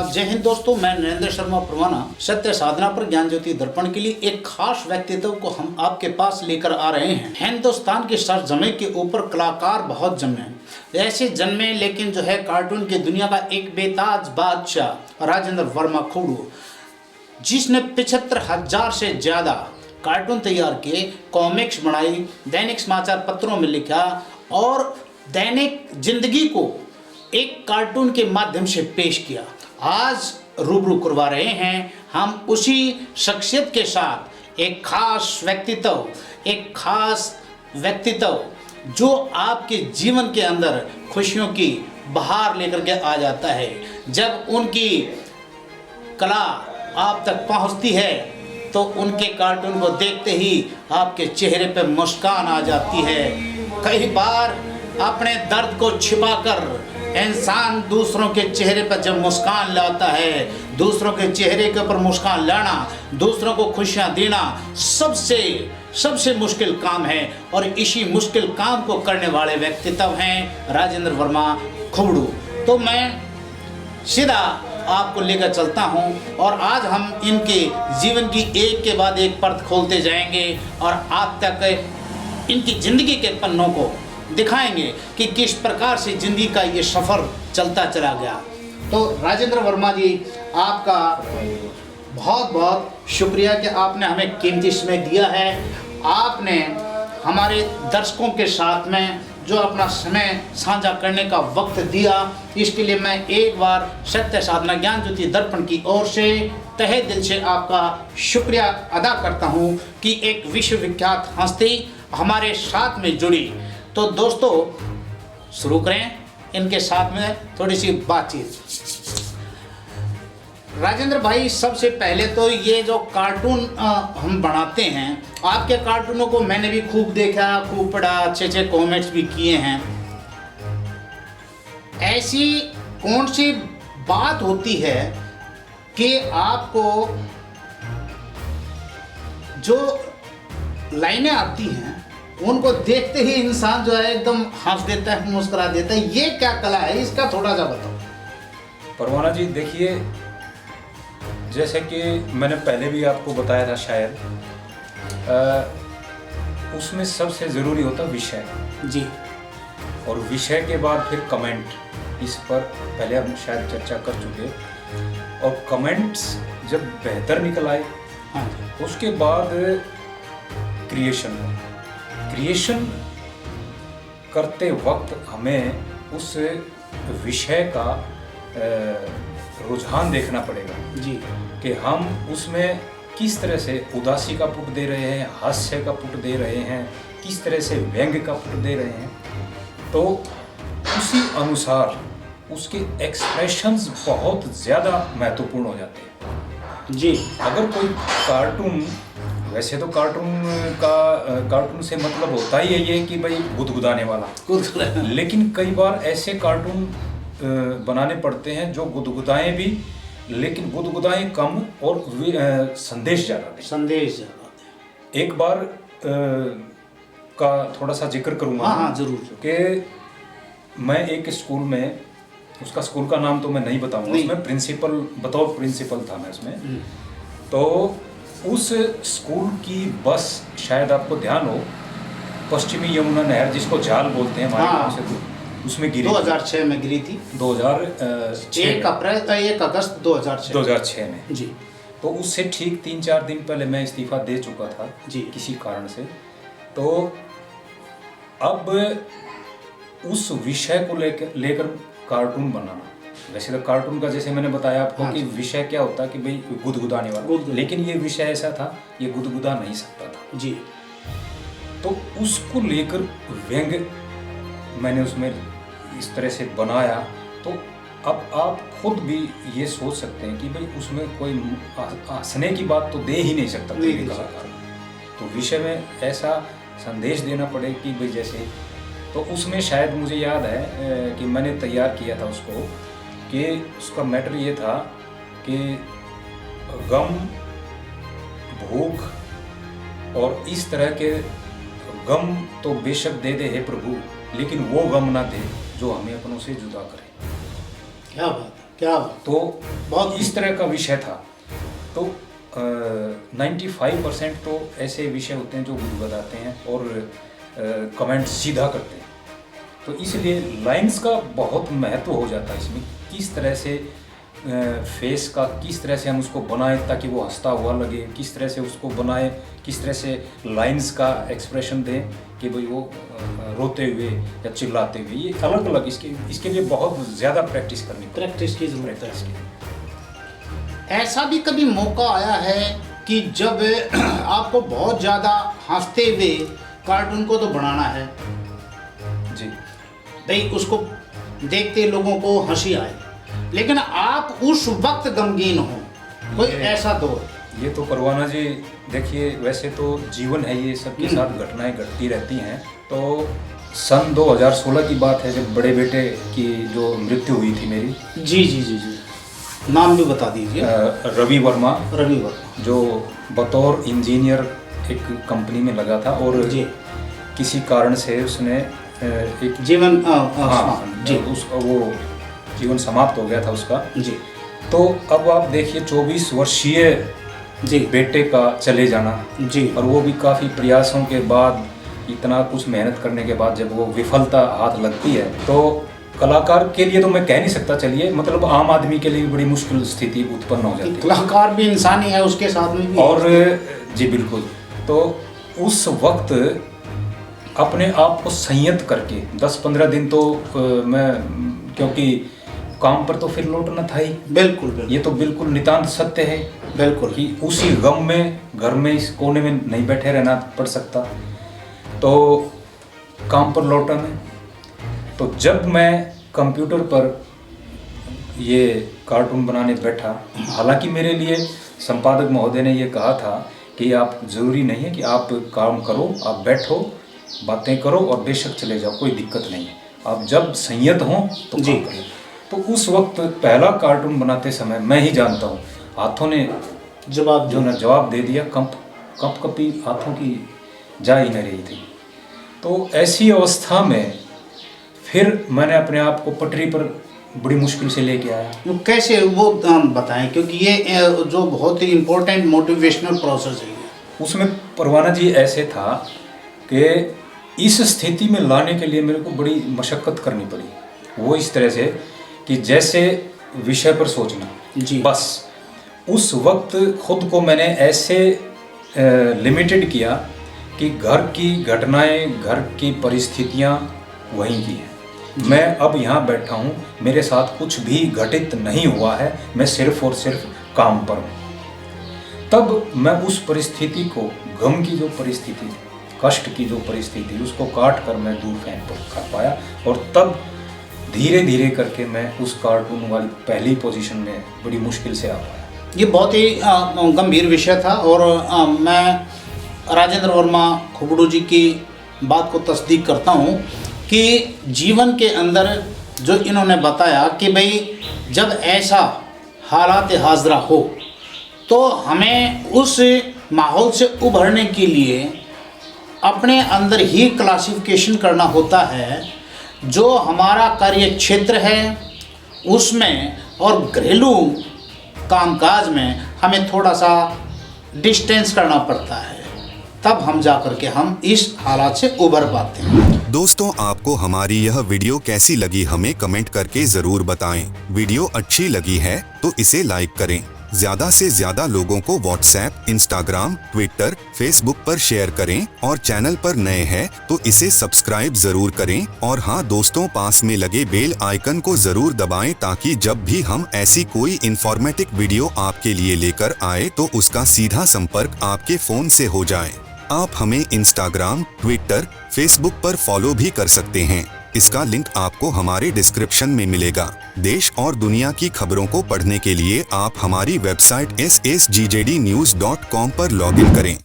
जय हिंद दोस्तों, मैं नरेंद्र शर्मा परवाना सत्य साधना पर ज्ञान ज्योति दर्पण के लिए एक खास व्यक्तित्व को हम आपके पास लेकर आ रहे हैं। हिंदुस्तान की सरजमी के ऊपर कलाकार बहुत जन्मे, ऐसे जन्मे लेकिन जो है कार्टून की दुनिया का एक बेताज बादशाह राजेंद्र वर्मा खुड़ू, जिसने 75,000 से ज्यादा कार्टून तैयार किए, कॉमिक्स बनाई, दैनिक समाचार पत्रों में लिखा और दैनिक जिंदगी को एक कार्टून के माध्यम से पेश किया। आज रूबरू करवा रहे हैं हम उसी शख्सियत के साथ एक खास व्यक्तित्व जो आपके जीवन के अंदर खुशियों की बहार लेकर के आ जाता है। जब उनकी कला आप तक पहुंचती है तो उनके कार्टून को देखते ही आपके चेहरे पर मुस्कान आ जाती है। कई बार अपने दर्द को छिपाकर इंसान दूसरों के चेहरे पर जब मुस्कान लाता है, दूसरों के चेहरे के ऊपर मुस्कान लाना, दूसरों को खुशियां देना सबसे मुश्किल काम है और इसी मुश्किल काम को करने वाले व्यक्तित्व हैं राजेंद्र वर्मा खुड़ू। तो मैं सीधा आपको लेकर चलता हूं और आज हम इनके जीवन की एक के बाद एक परत खोलते जाएंगे और आप तक इनकी ज़िंदगी के पन्नों को दिखाएंगे कि किस प्रकार से ज़िंदगी का ये सफ़र चलता चला गया। तो राजेंद्र वर्मा जी, आपका बहुत बहुत शुक्रिया कि आपने हमें कीमती समय दिया है। आपने हमारे दर्शकों के साथ में जो अपना समय साझा करने का वक्त दिया, इसके लिए मैं एक बार सत्य साधना ज्ञान ज्योति दर्पण की ओर से तहे दिल से आपका शुक्रिया अदा करता हूं कि एक विश्वविख्यात हस्ती हमारे साथ में जुड़ी। तो दोस्तों, शुरू करें इनके साथ में थोड़ी सी बातचीत। राजेंद्र भाई, सबसे पहले तो ये जो कार्टून हम बनाते हैं, आपके कार्टूनों को मैंने भी खूब देखा, खूब पढ़ा, अच्छे कमेंट्स भी किए हैं। ऐसी कौन सी बात होती है कि आपको जो लाइनें आती हैं उनको देखते ही इंसान जो है एकदम हंस देता है, मुस्कुरा देता है? ये क्या कला है, इसका थोड़ा सा बताओ। परवाना जी, देखिए, जैसे कि मैंने पहले भी आपको बताया था शायद, उसमें सबसे ज़रूरी होता विषय जी, और विषय के बाद फिर कमेंट। इस पर पहले हम शायद चर्चा कर चुके। और कमेंट्स जब बेहतर निकल आए, हाँ, उसके बाद क्रिएशन करते वक्त हमें उस विषय का रुझान देखना पड़ेगा जी, कि हम उसमें किस तरह से उदासी का पुट दे रहे हैं, हास्य का पुट दे रहे हैं, किस तरह से व्यंग्य का पुट दे रहे हैं। तो उसी अनुसार उसके एक्सप्रेशंस बहुत ज़्यादा महत्वपूर्ण हो जाते हैं जी। अगर कोई कार्टून, वैसे तो कार्टून से मतलब होता ही है ये कि भाई गुदगुदाने वाला, लेकिन कई बार ऐसे कार्टून बनाने पड़ते हैं जो गुदगुदाएं भी, लेकिन गुदगुदाएं कम और संदेश ज़्यादा दें। एक बार का थोड़ा सा जिक्र करूँगा। हाँ, जरूर। कि मैं एक स्कूल में, उसका स्कूल का नाम तो मैं नहीं बताऊँगा, उसमें बतौर प्रिंसिपल था मैं उसमें। तो उस स्कूल की बस, शायद आपको ध्यान हो, पश्चिमी यमुना नहर जिसको जाल बोलते हैं हमारे गांव से, उसमें गिरी 2006 में गिरी थी। 1 अगस्त 2006 में जी। तो उससे ठीक 3-4 दिन पहले मैं इस्तीफा दे चुका था जी, किसी कारण से। तो अब उस विषय को लेकर कार्टून बनाना, वैसे तो कार्टून का जैसे मैंने बताया आपको, हाँ, कि विषय क्या होता है कि भाई गुदगुदाने वाला, लेकिन ये विषय ऐसा था, ये गुदगुदा नहीं सकता था जी। तो उसको लेकर व्यंग्य मैंने उसमें इस तरह से बनाया। तो अब आप खुद भी ये सोच सकते हैं कि भाई उसमें कोई हंसने की बात तो दे ही नहीं सकता कोई भी कलाकार। तो विषय में ऐसा संदेश देना पड़े कि भाई जैसे, तो उसमें शायद मुझे याद है कि मैंने तैयार किया था उसको, कि उसका मैटर ये था कि गम, भूख और इस तरह के गम तो बेशक दे दे हे प्रभु, लेकिन वो गम ना दे जो हमें अपनों से जुदा करे। क्या बात है। क्या बात। तो बहुत इस तरह का विषय था। तो 95% तो ऐसे विषय होते हैं जो बताते हैं और कमेंट सीधा करते हैं। तो इसलिए लाइंस का बहुत महत्व हो जाता है इसमें, किस तरह से फेस का किस तरह से हम उसको बनाएं ताकि वो हंसता हुआ लगे, किस तरह से उसको बनाएं, किस तरह से लाइंस का एक्सप्रेशन दें कि भाई वो रोते हुए या चिल्लाते हुए, ये अलग अलग इसके लिए बहुत ज़्यादा प्रैक्टिस करनी पड़ती है। प्रैक्टिस की ज़रूरत है इसकी। ऐसा भी कभी मौका आया है कि जब आपको बहुत ज़्यादा हंसते हुए कार्टून को तो बनाना है जी, भाई, उसको देखते लोगों को हंसी आए, लेकिन आप उस वक्त गमगीन हो, कोई ऐसा दौर? ये तो परवाना जी देखिए, वैसे तो जीवन है, ये सबके साथ घटनाएं घटती रहती हैं। तो सन 2016 की बात है जब बड़े बेटे की जो मृत्यु हुई थी मेरी। जी जी जी जी, नाम भी बता दीजिए। रवि वर्मा, जो बतौर इंजीनियर एक कंपनी में लगा था और जी किसी कारण से उसने एक जीवन जी वो जीवन समाप्त हो गया था उसका जी। तो अब आप देखिए 24 वर्षीय जी बेटे का चले जाना जी, और वो भी काफ़ी प्रयासों के बाद, इतना कुछ मेहनत करने के बाद जब वो विफलता हाथ लगती है तो कलाकार के लिए तो मैं कह नहीं सकता, चलिए मतलब आम आदमी के लिए भी बड़ी मुश्किल स्थिति उत्पन्न हो जाती है। कलाकार भी इंसान ही है, उसके साथ में भी। और जी बिल्कुल, तो उस वक्त अपने आप को संयत करके 10-15 दिन तो मैं, क्योंकि काम पर तो फिर लौटना था ही। बिल्कुल बिल्कुल, ये तो बिल्कुल नितांत सत्य है बिल्कुल कि उसी गम में घर में इस कोने में नहीं बैठे रहना पड़ सकता। तो काम पर लौटा मैं, तो जब मैं कंप्यूटर पर ये कार्टून बनाने बैठा, हालांकि मेरे लिए संपादक महोदय ने ये कहा था कि आप ज़रूरी नहीं है कि आप काम करो, आप बैठो बातें करो और बेशक चले जाओ, कोई दिक्कत नहीं है, आप जब संयत हों तो जी। काम करें। तो उस वक्त पहला कार्टून बनाते समय मैं ही जानता हूँ, हाथों ने जवाब दे दिया, कंपी हाथों की जा ही नहीं रही थी। तो ऐसी अवस्था में फिर मैंने अपने आप को पटरी पर बड़ी मुश्किल से लेके आया। वो कैसे, वो बताएं, क्योंकि ये जो बहुत ही इम्पोर्टेंट मोटिवेशनल प्रोसेस है। उसमें परवाना जी ऐसे था कि इस स्थिति में लाने के लिए मेरे को बड़ी मशक्क़त करनी पड़ी। वो इस तरह से कि जैसे विषय पर सोचना जी, बस उस वक्त खुद को मैंने ऐसे लिमिटेड किया कि घर की घटनाएं, घर की परिस्थितियां वहीं की हैं। मैं अब यहाँ बैठा हूँ, मेरे साथ कुछ भी घटित नहीं हुआ है, मैं सिर्फ और सिर्फ काम पर हूँ। तब मैं उस परिस्थिति को, गम की जो परिस्थिति थी, कष्ट की जो परिस्थिति, उसको काट कर मैं दूर फेंक कर पाया और तब धीरे धीरे करके मैं उस कार्टून वाली पहली पोजीशन में बड़ी मुश्किल से आ पाया। ये बहुत ही गंभीर विषय था और मैं राजेंद्र वर्मा खुगड़ू जी की बात को तस्दीक करता हूँ कि जीवन के अंदर जो इन्होंने बताया कि भाई जब ऐसा हालात हाजरा हो तो हमें उस माहौल से उभरने के लिए अपने अंदर ही क्लासिफिकेशन करना होता है, जो हमारा कार्य क्षेत्र है उसमें और घरेलू कामकाज में हमें थोड़ा सा डिस्टेंस करना पड़ता है, तब हम जा कर के हम इस हालात से उभर पाते हैं। दोस्तों, आपको हमारी यह वीडियो कैसी लगी हमें कमेंट करके जरूर बताएं। वीडियो अच्छी लगी है तो इसे लाइक करें, ज्यादा से ज्यादा लोगों को व्हाट्सएप, इंस्टाग्राम, ट्विटर, फेसबुक पर शेयर करें और चैनल पर नए हैं तो इसे सब्सक्राइब जरूर करें। और हाँ दोस्तों, पास में लगे बेल आइकन को जरूर दबाएं ताकि जब भी हम ऐसी कोई इंफॉर्मेटिव वीडियो आपके लिए लेकर आए तो उसका सीधा संपर्क आपके फोन से हो जाए। आप हमें इंस्टाग्राम, ट्विटर, फेसबुक पर फॉलो भी कर सकते हैं, इसका लिंक आपको हमारे डिस्क्रिप्शन में मिलेगा। देश और दुनिया की खबरों को पढ़ने के लिए आप हमारी वेबसाइट ssgjdnews.com पर लॉगिन करें।